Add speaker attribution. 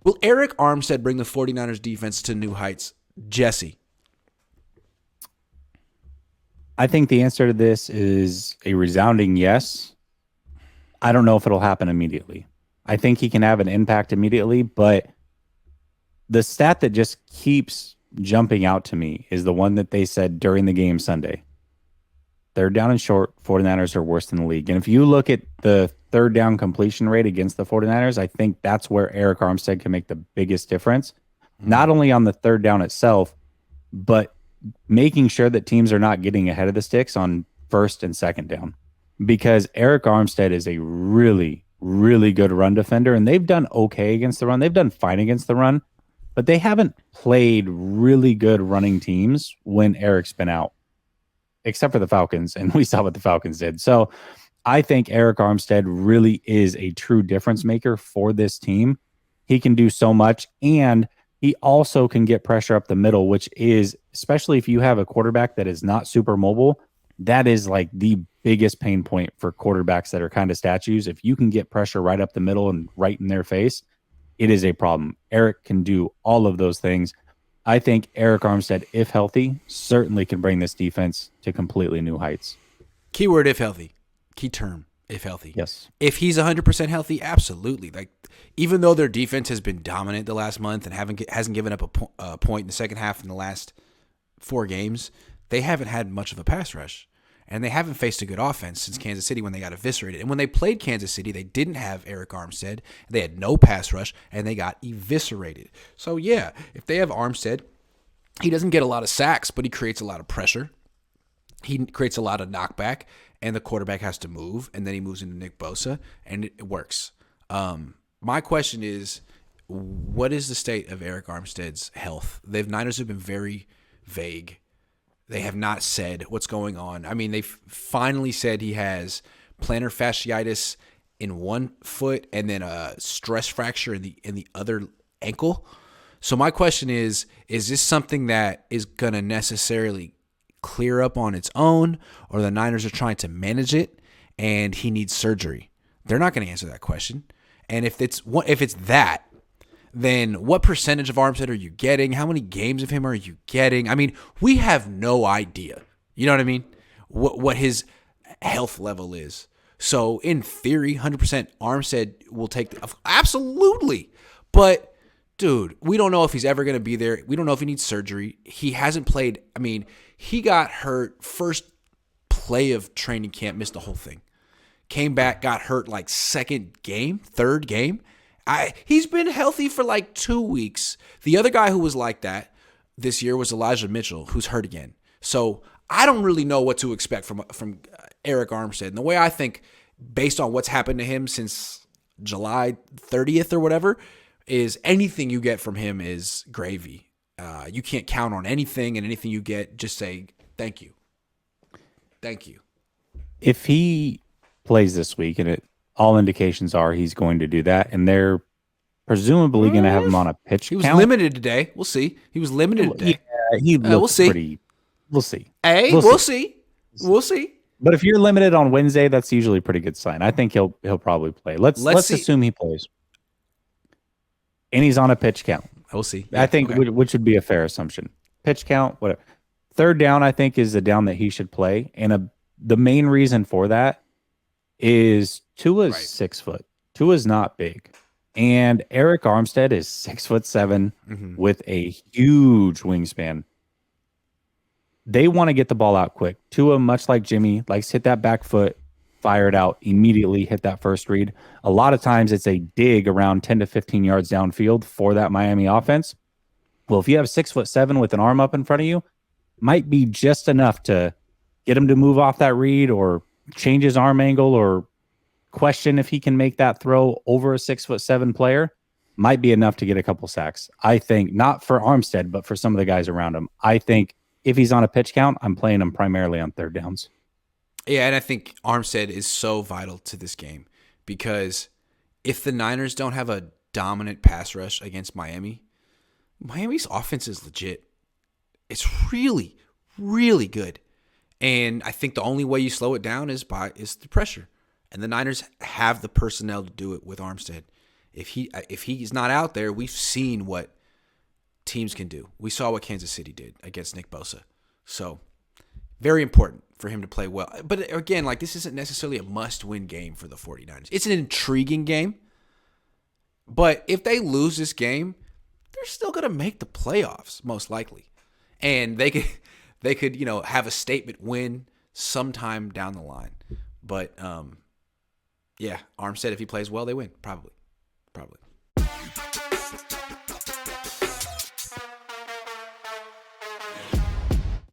Speaker 1: Will Arik Armstead bring the 49ers defense to new heights? Jesse.
Speaker 2: I think the answer to this is a resounding yes. I don't know if it'll happen immediately. I think he can have an impact immediately, but the stat that just keeps jumping out to me is the one that they said during the game Sunday. Third down and short, 49ers are worst in the league. And if you look at the third down completion rate against the 49ers, I think that's where Arik Armstead can make the biggest difference. Not only on the third down itself, but making sure that teams are not getting ahead of the sticks on first and second down. Because Arik Armstead is a really, really good run defender, and they've done okay against the run. They've done fine against the run, but they haven't played really good running teams when Eric's been out, except for the Falcons, and we saw what the Falcons did. So I think Arik Armstead really is a true difference maker for this team. He can do so much, and he also can get pressure up the middle, which is, especially if you have a quarterback that is not super mobile, that is like the biggest pain point for quarterbacks that are kind of statues. If you can get pressure right up the middle and right in their face, it is a problem. Arik can do all of those things. I think Arik Armstead, if healthy, certainly can bring this defense to completely new heights.
Speaker 1: Keyword, if healthy. Key term, if healthy.
Speaker 2: Yes.
Speaker 1: If he's 100% healthy, absolutely. Like, even though their defense has been dominant the last month and hasn't given up a point in the second half in the last 4 games, they haven't had much of a pass rush. And they haven't faced a good offense since Kansas City when they got eviscerated. And when they played Kansas City, they didn't have Arik Armstead. They had no pass rush, and they got eviscerated. So, yeah, if they have Armstead, he doesn't get a lot of sacks, but he creates a lot of pressure. He creates a lot of knockback, and the quarterback has to move, and then he moves into Nick Bosa, and it works. My question is, what is the state of Arik Armstead's health? The Niners have been very vague. They have not said what's going on. I mean, they've finally said he has plantar fasciitis in one foot and then a stress fracture in the other ankle. So my question is this something that is going to necessarily clear up on its own, or the Niners are trying to manage it and he needs surgery? They're not going to answer that question. And if it's that, then what percentage of Armstead are you getting? How many games of him are you getting? I mean, we have no idea. You know what I mean? What his health level is. So in theory, 100% Armstead will take absolutely. But dude, we don't know if he's ever going to be there. We don't know if he needs surgery. He hasn't played. I mean, he got hurt first play of training camp, missed the whole thing. Came back, got hurt like second game, third game. He's been healthy for like 2 weeks. The other guy who was like that this year was Elijah Mitchell, who's hurt again. So I don't really know what to expect from Arik Armstead. And the way I think, based on what's happened to him since July 30th or whatever, is anything you get from him is gravy. You can't count on anything, and anything you get, just say thank you. Thank you.
Speaker 2: If he plays this week, and all indications are he's going to do that, and they're presumably going to have him on a pitch count.
Speaker 1: He was limited today. We'll see. He was limited today.
Speaker 2: Yeah, he looks pretty. We'll see.
Speaker 1: Hey, we'll see. We'll see.
Speaker 2: But if you're limited on Wednesday, that's usually a pretty good sign. I think he'll probably play. Let's assume he plays, and he's on a pitch count.
Speaker 1: We'll see.
Speaker 2: I think which would be a fair assumption. Pitch count, whatever. Third down, I think, is the down that he should play, and the main reason for that is Tua's 6 foot. Tua's not big. And Arik Armstead is 6'7" with a huge wingspan. They want to get the ball out quick. Tua, much like Jimmy, likes to hit that back foot, fire it out, immediately hit that first read. A lot of times it's a dig around 10 to 15 yards downfield for that Miami offense. Well, if you have 6'7" with an arm up in front of you, might be just enough to get him to move off that read or change his arm angle or question if he can make that throw over a 6'7" player. Might be enough to get a couple sacks. I think not for Armstead, but for some of the guys around him. I think if he's on a pitch count, I'm playing him primarily on third downs.
Speaker 1: Yeah, and I think Armstead is so vital to this game because if the Niners don't have a dominant pass rush against Miami, Miami's offense is legit. It's really, really good. And I think the only way you slow it down is the pressure. And the Niners have the personnel to do it with Armstead. if he's not out there, we've seen what teams can do. We saw what Kansas City did against Nick Bosa. So very important for him to play well. But again, like, this isn't necessarily a must-win game for the 49ers. It's an intriguing game. But if they lose this game, they're still going to make the playoffs, most likely. And they could, have a statement win sometime down the line. But yeah, Armstead, if he plays well, they win. Probably.